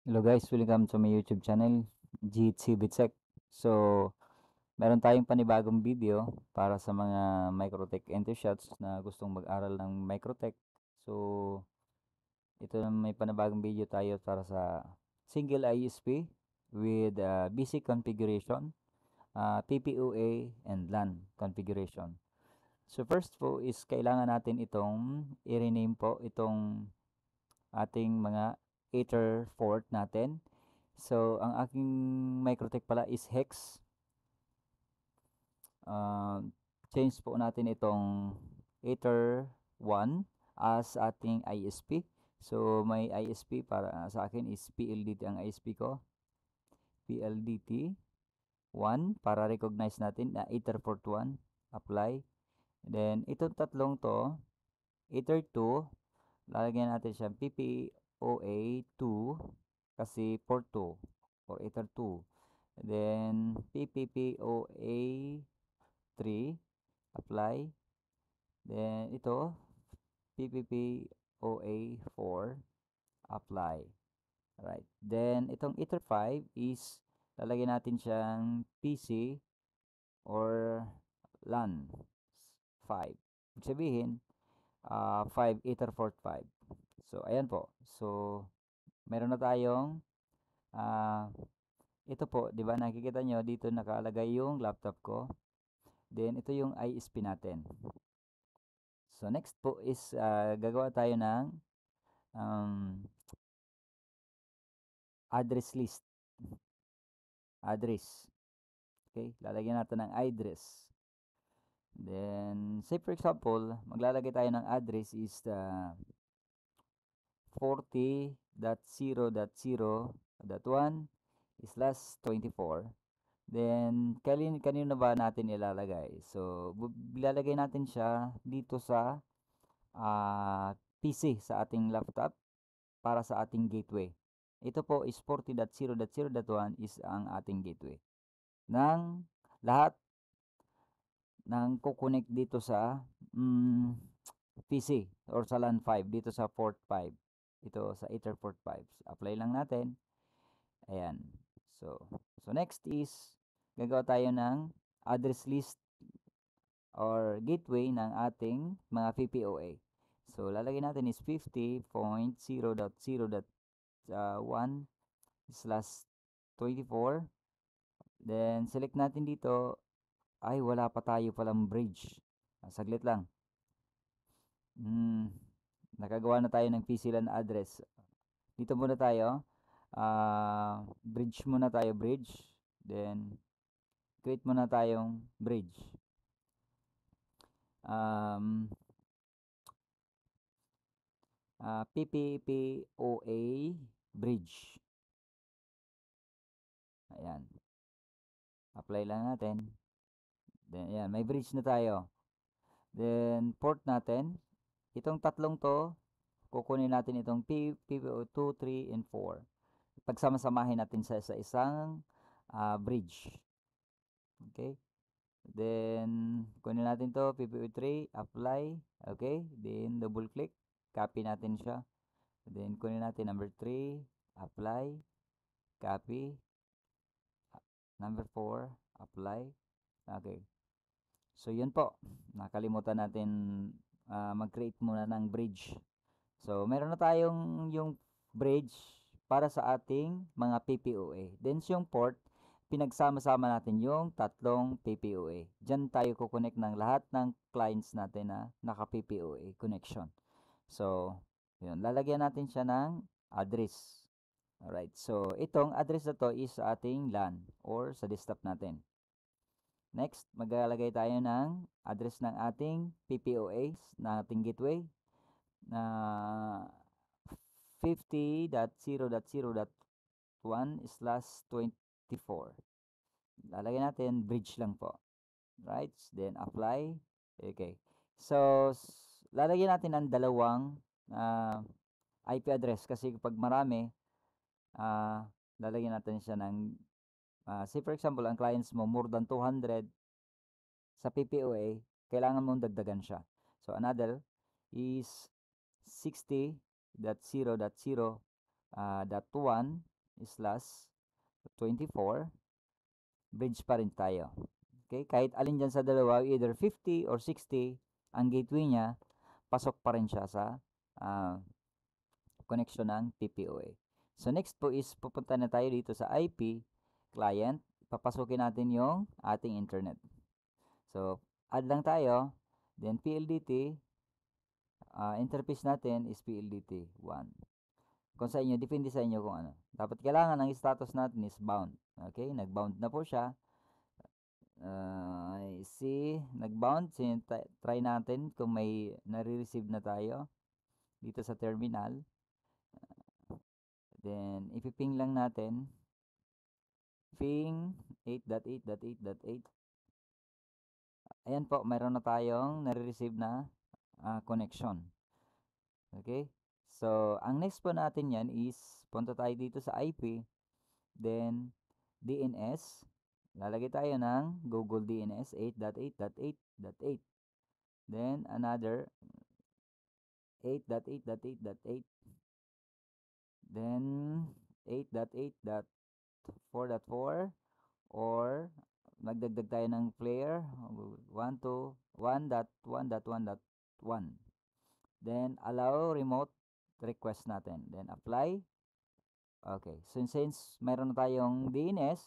Hello guys, welcome to my YouTube channel, GT Bitsec. So, meron tayong panibagong video para sa mga Microtech enthusiasts na gustong mag-aral ng Microtech. So, ito na may panibagong video tayo para sa single ISP with basic configuration, PPOA and LAN configuration. So, first po is kailangan natin itong i-rename po itong ating mga Etherport natin. So, ang aking Microtech pala is Hex. Uh, Change po natin itong Ether 1 as ating ISP. So, may ISP para sa akin is PLDT ang ISP ko. PLDT 1 para recognize natin na Etherport 1. Apply. Then, itong tatlong to, Ether 2, lalagyan natin siya PPOA 2 kasi port 2 or Ether 2. Then, PPPoA 3, apply. Then, ito, PPPoA 4, apply. Right. Then, itong Ether 5 is, lalagyan natin siyang PC or LAN 5. Ibig sabihin, 5 Ether port 5. So, ayan po. So, meron na tayong uh, ito po, 'di ba? Nakikita nyo dito nakalagay yung laptop ko. Then ito yung ISP natin. So next po is gagawa tayo ng um, address list. Address. Okay, lalagyan natin ng address. Then say for example, maglalagay tayo ng address is 40.0.0.1/24. Then, kanino ba natin ilalagay? So, ilalagay natin siya dito sa PC, sa ating laptop, para sa ating gateway. Ito po is 40.0.0.1 is ang ating gateway. Ng lahat ng kukonek dito sa PC or sa LAN 5, dito sa port 5. Ito sa Ether port 5. Apply lang natin. Ayan. So next is gagawa tayo ng address list or gateway ng ating mga PPOA. So lalagyan natin is 50.0.0.1/24. Then select natin dito, ay wala pa tayo palang bridge. Saglit lang. Nakagawa na tayo ng PC LAN address. Dito muna tayo. Bridge muna tayo, bridge. Then create muna tayong bridge. PPPoA bridge. Ayan. Apply lang natin. Then, ayan, may bridge na tayo. Then, port natin. Itong tatlong to, kukunin natin itong PPO 2, 3, and 4. Pagsama-samahin natin sa isang bridge. Okay? Then, kunin natin to, PPO 3, apply. Okay? Then, double click. Copy natin siya. Then, kunin natin number 3, apply. Copy. Number 4, apply. Okay. So, yun po. Nakalimutan natin mag-create muna ng bridge. So, meron na tayong yung bridge para sa ating mga PPOA. Then, yung port, pinagsama-sama natin yung tatlong PPOA. Diyan tayo kukonek ng lahat ng clients natin na naka-PPOA connection. So, yun. Lalagyan natin siya ng address. Alright. So, itong address na to is sa ating LAN or sa desktop natin. Next, maglalagay tayo ng address ng ating PPOA na ating gateway na 50.0.0.1/24. Lalagay natin bridge lang po. Right? Then apply. Okay. So, lalagyan natin ng dalawang IP address kasi kapag marami, lalagyan natin siya ng say for example, ang clients mo more than 200 sa PPOA, kailangan mong dagdagan siya. So, another is 60.0.0.1 slash 24, bridge pa rin tayo. Okay, kahit alin dyan sa dalawa, either 50 or 60, ang gateway niya, pasok pa rin siya sa uh, connection ng PPOA. So next po is pupunta na tayo dito sa IP client. Papasukin natin yung ating internet. So add lang tayo, then PLDT, interface natin is PLDT 1. Kung sa inyo, depende sa inyo kung ano. Dapat kailangan ang status natin is bound. Okay, nag-bound na po siya. I see, nag-bound. Try natin kung may nare-receive na tayo dito sa terminal. Then, ipiping lang natin. Ping 8.8.8.8. Ayan po, mayroon na tayong nare-receive na connection. Okay? So, ang next po natin yan is, punta tayo dito sa IP. Then, DNS. Lalagay tayo ng Google DNS 8.8.8.8. Then, another 8.8.8.8. Then, 8.8.4.4. Or, magdagdag tayo ng player. 1.1.1.1.1. Then, allow remote request natin. Then, apply. Okay. So, since mayroon na tayong DNS,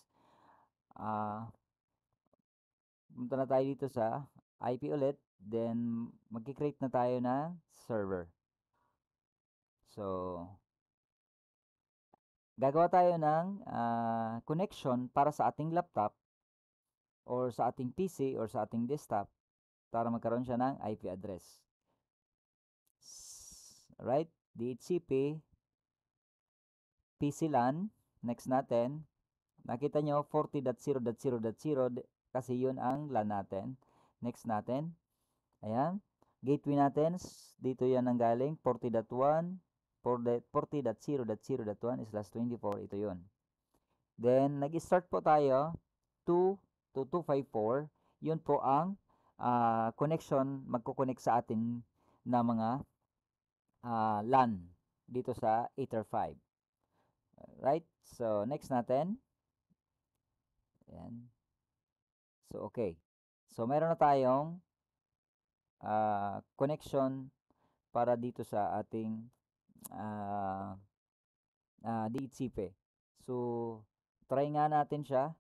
punta na tayo dito sa IP ulit. Then, mag-create na tayo ng server. So, gagawa tayo ng connection para sa ating laptop or sa ating PC or sa ating desktop para magkaroon siya ng IP address. Right? DHCP, PC LAN, next natin. Nakita nyo, 40.0.0.0 kasi yun ang LAN natin. Next natin. Ayan. Gateway natin, dito yan ang galing, 40.1, 40.0.0.1/24, ito yun. Then, nag-start po tayo, 2 to 254, yun po ang connection, magkoconnect sa atin na mga LAN dito sa Ether 5. Right? So, next natin. Ayan. So, okay. So, meron na tayong connection para dito sa ating DHCP. So, try nga natin siya.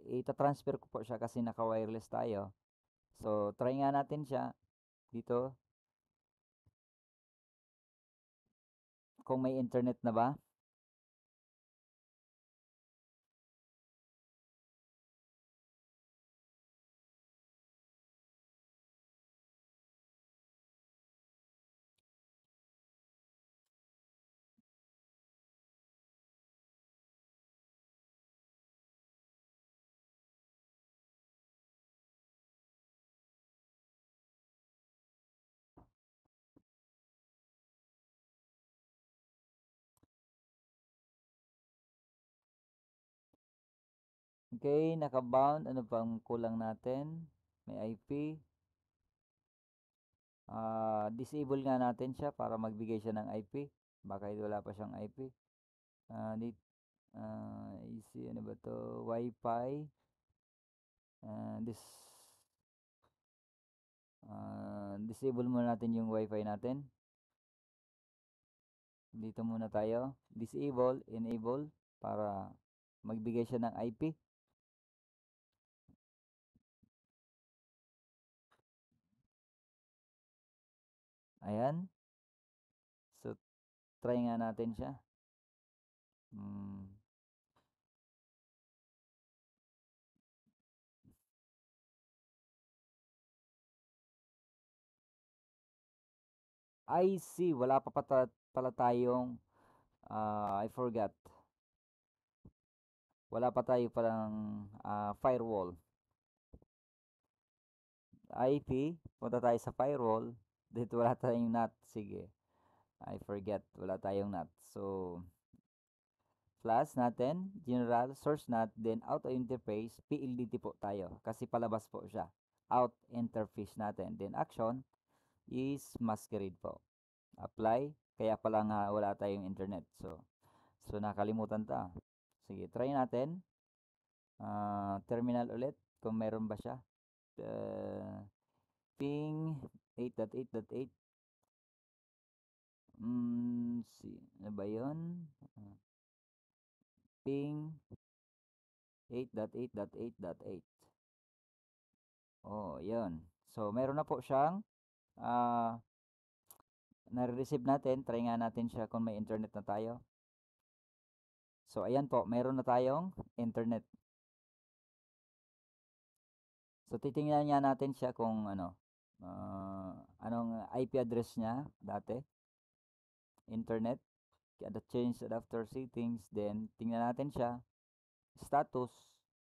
Ita-transfer ko po siya kasi naka-wireless tayo. So, try nga natin siya dito. Kung may internet na ba. Okay, naka-bound. Ano pang kulang natin? May IP. Disable nga natin siya para magbigay siya ng IP. Baka wala pa siyang IP. Easy, ano ba to? Wi-Fi. Disable muna natin yung Wi-Fi natin. Dito muna tayo. Disable, enable para magbigay siya ng IP. Ayan. So, try nga natin siya. I see. Wala pa pala tayong I forgot. Wala pa tayo palang firewall. IP, punta tayo sa firewall. Dito wala tayong NAT. Sige. I forget. Wala tayong NAT. So, flash natin, general, source NAT, then auto interface, PLDT po tayo. Kasi palabas po siya. Out interface natin. Then action is masquerade po. apply, kaya pala nga wala tayong internet. So nakalimutan ta. Sige, try natin. Terminal ulit kung meron ba siya. Ping 8.8.8. Ano ba yun? Ping 8.8.8.8. Oh, yun. So, meron na po siyang nare-receive natin. Try nga natin siya kung may internet na tayo. So, ayan po. Meron na tayong internet. So, titingnan nga natin siya kung anong IP address niya dati. Internet. Kada change adapter settings. Then, tingnan natin siya. Status.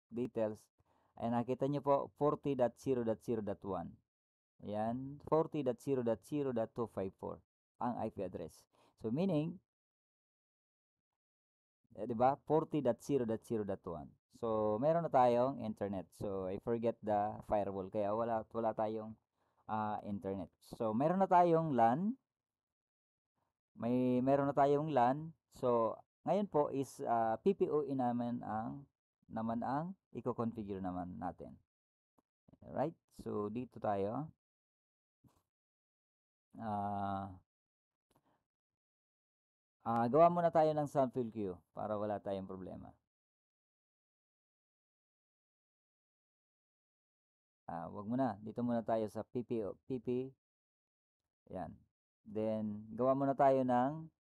Details. Ayan, nakita nyo po 40.0.0.1. Ayan, 40.0.0.254 ang IP address. So, meaning, 'di ba? 40.0.0.1. So, meron na tayong internet. So, I forget the firewall kaya wala tayong internet. So, meron na tayong LAN. Meron na tayong LAN. So, ngayon po is PPOE naman ang i-configure naman natin. Right? So, dito tayo. Gawa muna tayo ng sample queue para wala tayong problema. Wag muna. Dito muna tayo sa PP. Yan. Then, gawa muna tayo ng,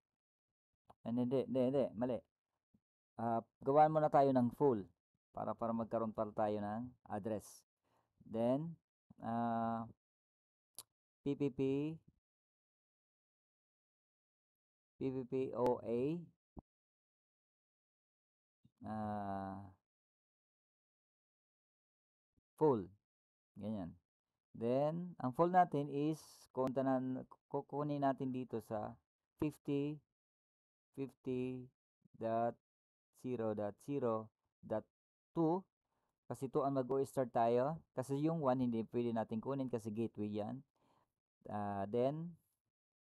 hindi, mali. Gawa muna tayo ng full para magkaroon pa tayo ng address. Then, PPOA, full. Ganyan. Then, ang full natin is, kukunin natin dito sa 50.0.0.2 kasi 2 ang mag-o-start tayo. Kasi yung 1 hindi pwede natin kunin kasi gateway yan. Then,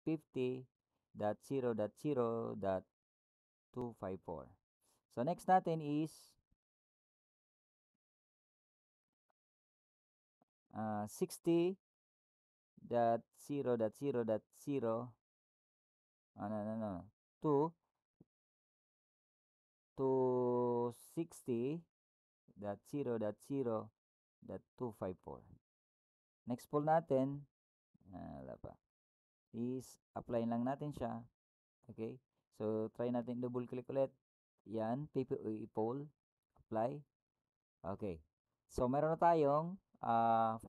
50.0.0.254. So, next natin is 60.0.0.0 to 60.0.0.254. Next poll natin, wala pa, is apply lang natin siya. Okay? So, try natin double click ulit. Yan, PPOE poll, apply. Okay. So, meron na tayong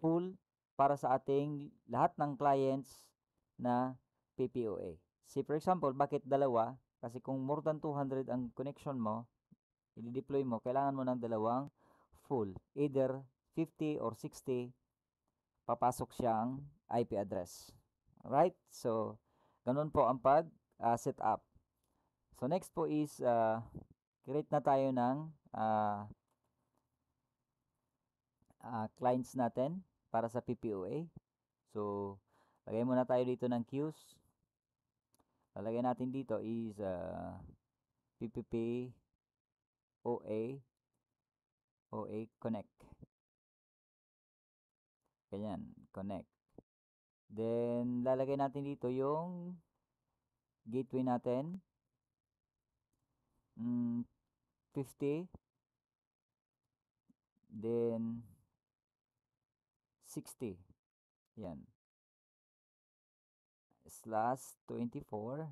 full para sa ating lahat ng clients na PPOA. See, for example, bakit dalawa? Kasi kung more than 200 ang connection mo, i-deploy mo, kailangan mo ng dalawang full. Either 50 or 60, papasok siyang IP address. Alright? So, ganun po ang set up. So, next po is, create na tayo ng clients natin para sa PPOA. So, lagay muna tayo dito ng queues. Lalagay natin dito is PPOA connect. Ganyan, connect. Then, lalagay natin dito yung gateway natin. 50. Then, 60. Yan. /24.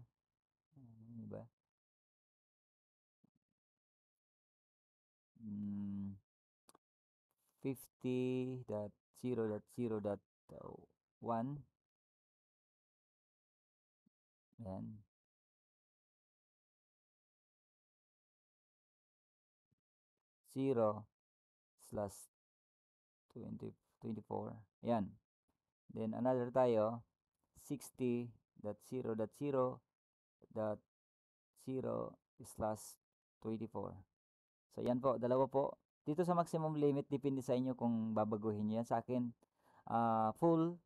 Ano ba? 50.0.0.1. Yan. 0/24. Yan. Then another tayo 60.0.0.0/24. So yan po, dalawa po. Dito sa maximum limit depende sa inyo kung babaguhin niyo yan. Sa akin full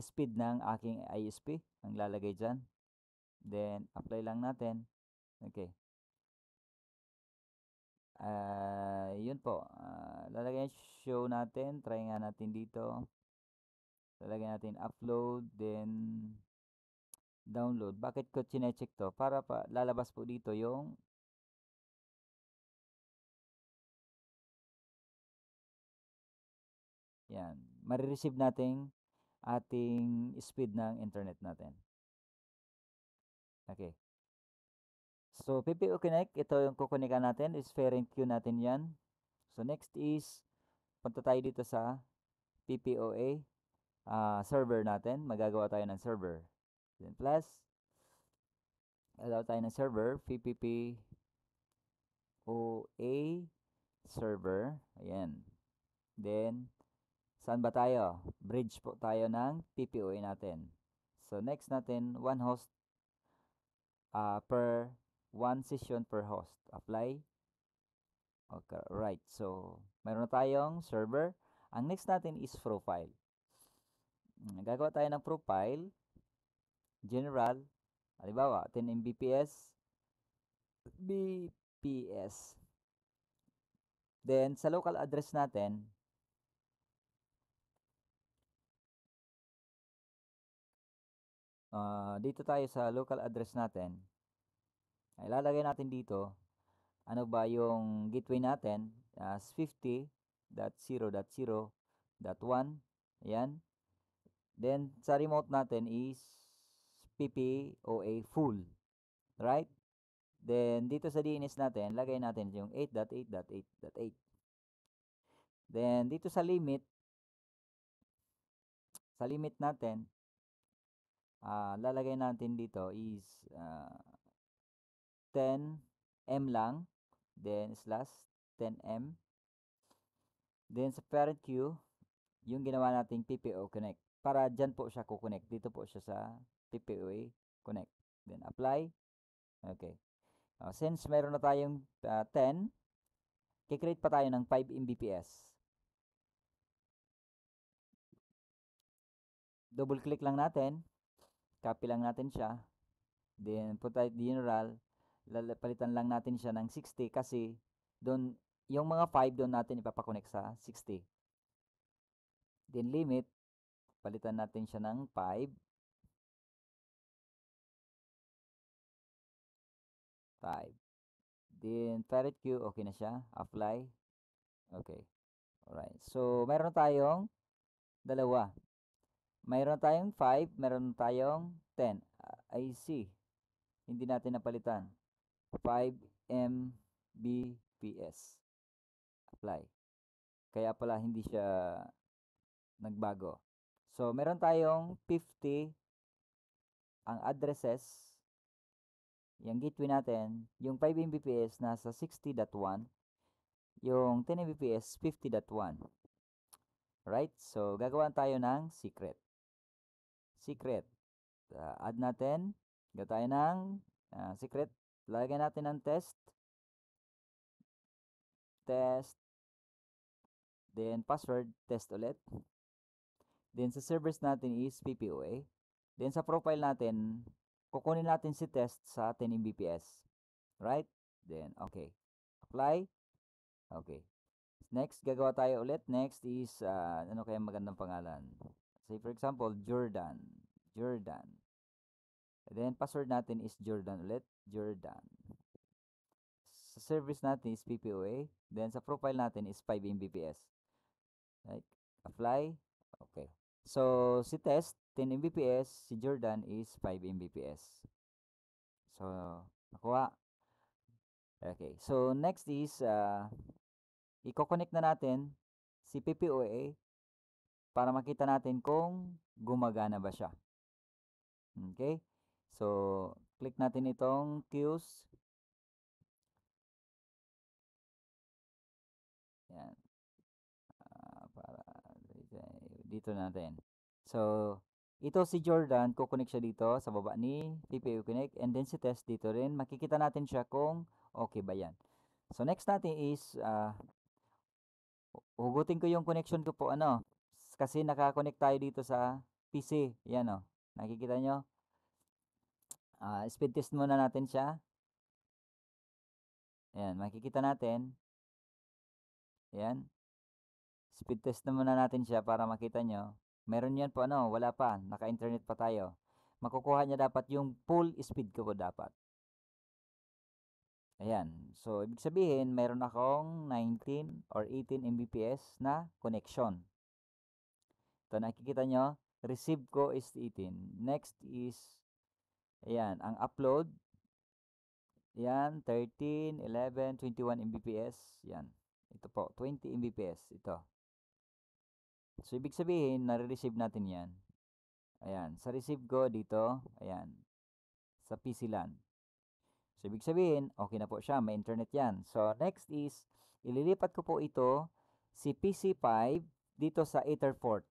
speed ng aking ISP ang lalagay dyan. Then, apply lang natin. Okay. Yun po. Lalagay show natin. Try nga natin dito. Lalagay natin upload. Then, download. Bakit ko chinecheck to? Para pa lalabas po dito yung yan. Marireceive natin ating speed ng internet natin. Okay. So, PPO Connect, ito yung kukunika natin. Is parent queue natin yan. So, next is, punta tayo dito sa PPOA server natin. Magagawa tayo ng server. Then plus, gagawa tayo ng server, PPPOA server. Ayan. Then, saan ba tayo? Bridge po tayo ng PPOA natin. So, next natin, one host per one session per host. Apply. Okay, right. So, meron na tayong server. Ang next natin is profile. Gagawa tayo ng profile. General. Halimbawa, 10 Mbps. BPS. Then, sa local address natin, dito tayo sa local address natin. Ilalagay natin dito, ano ba yung gateway natin as 50.0.0.1. Ayan. Then, sa remote natin is PPOA full. Right? Then, dito sa DNS natin, lagay natin yung 8.8.8.8. Then, dito sa limit natin, lalagay natin dito is 10M lang. Then, slash 10M. Then, sa parent queue, yung ginawa nating PPO Connect. Para dyan po siya kukonect. Dito po siya sa PPOA Connect. Then, apply. Okay. Since meron na tayong 10, kikreate pa tayo ng 5 Mbps. Double click lang natin. Copy lang natin siya. Then, punta general. Palitan lang natin siya ng 60 kasi doon, yung mga 5 doon natin ipapakonect sa 60. Then, limit. Palitan natin siya ng 5. 5. Then, parent queue, okay na siya. Apply. Okay. Alright. So, meron tayong dalawa. Mayroon tayong 5, meron tayong 10. I see. Hindi natin napalitan. 5 Mbps. Apply. Kaya pala hindi siya nagbago. So, meron tayong 50 ang addresses. Yung gateway natin, yung 5 Mbps nasa 60.1, yung 10 Mbps 50.1. Right? So, gagawa tayo ng secret. Secret. Add natin. Gagawa tayo ng secret. Lagyan natin ng test. Test. Then, password. Test ulit. Then, sa servers natin is PPOA. Then, sa profile natin, kukunin natin si test sa 10 Mbps. Right? Then, okay. Apply. Okay. Next, gagawa tayo ulit. Next is, ano kaya magandang pangalan? Say, for example, Jordan. Jordan. And then, password natin is Jordan ulit. Jordan. Sa service natin is PPOA. Then, sa profile natin is 5 Mbps. Right? Apply. Okay. So, si test, 10 Mbps. Si Jordan is 5 Mbps. So, nakuha. Okay. So, next is, i-connect na natin si PPOA para makita natin kung gumagana ba siya. Okay? So, click natin itong queues. Yan. Para dito natin. So, ito si Jordan, kukonek siya dito sa baba ni PPU Connect, and then si test dito rin. Makikita natin siya kung okay ba yan. So, next natin is, hugutin ko yung connection ko po, kasi nakakonect tayo dito sa PC. Yan o. Nakikita nyo? Speed test muna natin siya. Ayan, makikita natin. Ayan. Speed test na muna natin siya para makita nyo. Meron yan po ano, wala pa. Naka-internet pa tayo. Makukuha niya dapat yung full speed ko po dapat. Ayan. So, ibig sabihin, meron akong 19 or 18 Mbps na connection. Ito, nakikita nyo, receive ko is 18. Next is, ayan, ang upload. Ayan, 13, 11, 21 Mbps. Yan. Ito po, 20 Mbps. Ito. So, ibig sabihin, nare-receive natin yan. Ayan. Sa receive ko dito, ayan. Sa PC LAN. So, ibig sabihin, okay na po siya. May internet yan. So, next is, ililipat ko po ito si PC5 dito sa Etherport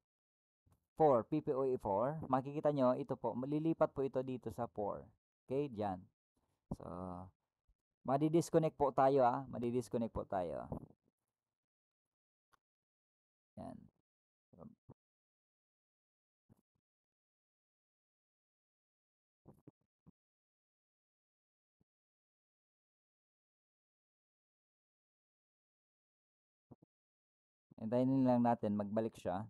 4, PPOE 4. Makikita nyo, ito po, malilipat po ito dito sa 4. Okay, dyan. So, madi-disconnect po tayo Madi-disconnect po tayo. Yan. Hintayin lang natin magbalik siya.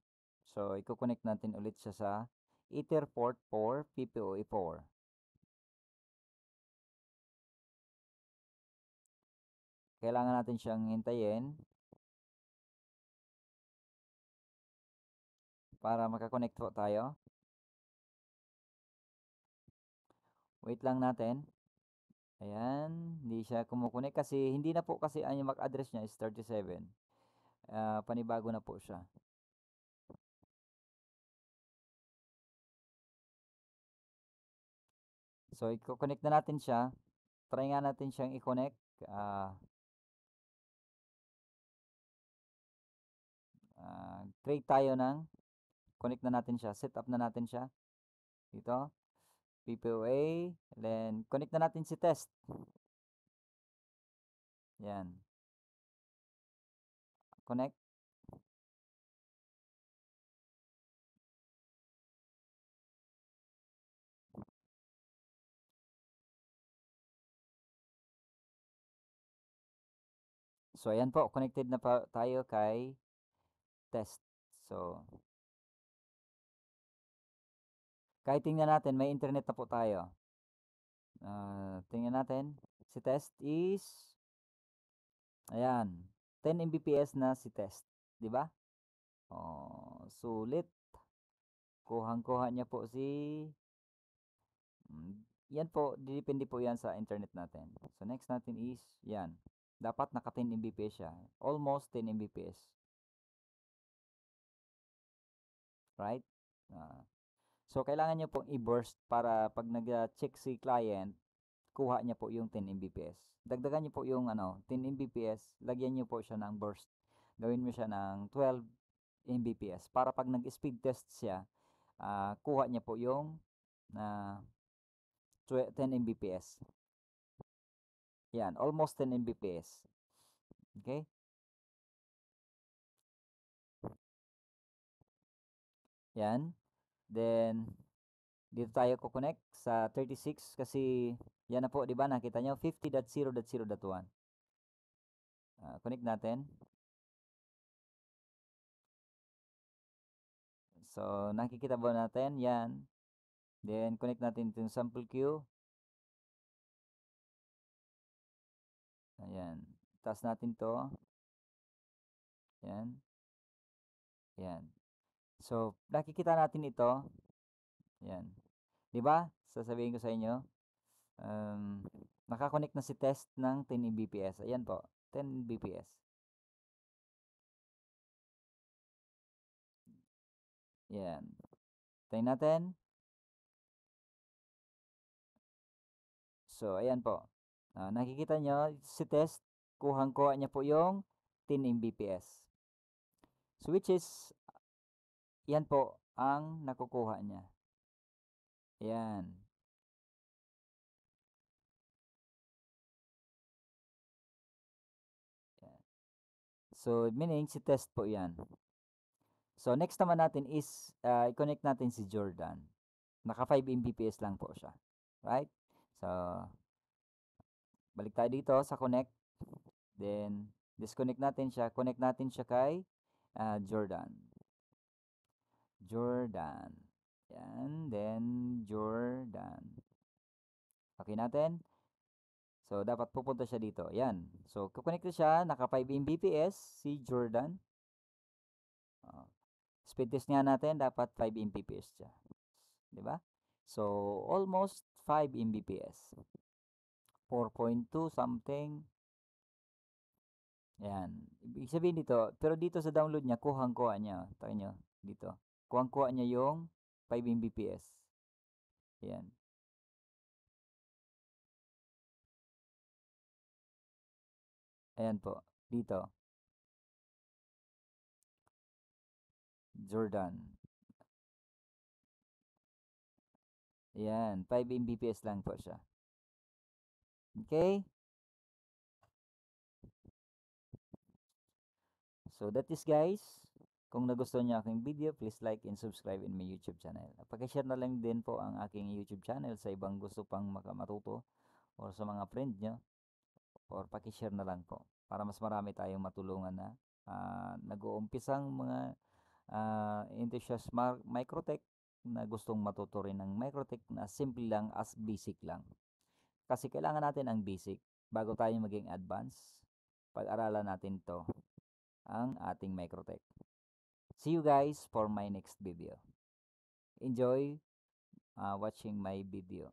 So, i-connect natin ulit siya sa Etherport 4, PPOE 4. Kailangan natin siyang hintayin para makakonect po tayo. Wait lang natin. Ayan, hindi siya kumukunik kasi hindi na po kasi ang MAC address niya is 37. Panibago na po siya. So, i-connect na natin siya. Try nga natin siyang i-connect. Create tayo ng connect na natin siya. Set up na natin siya. Dito. PPOA. Then, connect na natin si test. Yan. Connect. So, ayan po. Connected na pa tayo kay test. So, kahit tingnan natin, may internet na po tayo. Tingnan natin. Si test is, ayan, 10 Mbps na si test. Di ba? Oh, sulit. Kuhang-kuha niya po si, yan po, depende po yan sa internet natin. So, next natin is, yan. Dapat naka 10 Mbps siya. Almost 10 Mbps. Right? So, kailangan nyo pong i-burst para pag nag-check si client, kuha niya po yung 10 Mbps. Dagdagan niyo po yung 10 Mbps, lagyan niyo po siya ng burst. Gawin mo siya ng 12 Mbps para pag nag-speed test siya, kuha niya po yung 10 Mbps. Yan, almost 10 Mbps. Okay? Yan. Then, dito tayo connect sa 36 kasi yan na po, di ba? Nakita nyo, 50.0.0.1. Connect natin. So, nakikita ba natin? Yan. Then, connect natin yung sample queue. Ayan. Taas natin to. Ayan. Ayan. So, nakikita natin ito. Ayan. Di ba? Sasabihin ko sa inyo. Nakakonect na si test ng 10 Mbps. Ayan po. 10 Mbps. Ayan. Tingnan natin. So, ayan po. Nakikita nyo, si test, kuhang-kuha niya po yung 10 Mbps. So, which is, yan po ang nakukuha niya. Ayan. So, meaning si test po yan. So, next naman natin is, i-connect natin si Jordan. Naka 5 Mbps lang po siya. Right? So, balik tayo dito sa connect. Then, disconnect natin siya. Connect natin siya kay Jordan. Jordan. Yan. Then, Jordan. Okay natin? So, dapat pupunta siya dito. Yan. So, kukonect na siya. Naka 5 Mbps si Jordan. Uh, Speed test nga natin, dapat 5 Mbps siya. Di ba? So, almost 5 Mbps. 4.2 something. Yan. Ibig sabihin dito, pero dito sa download niya, kuhang-kuha niya. Tayo nyo, dito. Kuhang-kuha niya yung 5 Mbps. Yan. Ayan po. Dito. Jordan. Yan. 5 Mbps lang po siya. Okay? So that is guys. Kung nagustuhan niyo aking video, please like and subscribe in my YouTube channel. Paki-share na lang din po ang aking YouTube channel sa ibang gusto pang matuto or sa mga friend niyo, or paki-share na lang po para mas marami tayong matulungan na nag-uumpisang mga enthusiast microtech na gustong matuto rin ng microtech na simple lang as basic lang. Kasi kailangan natin ang basic bago tayo maging advance. Pag-aralan natin to ang ating microtech. See you guys for my next video. Enjoy watching my video.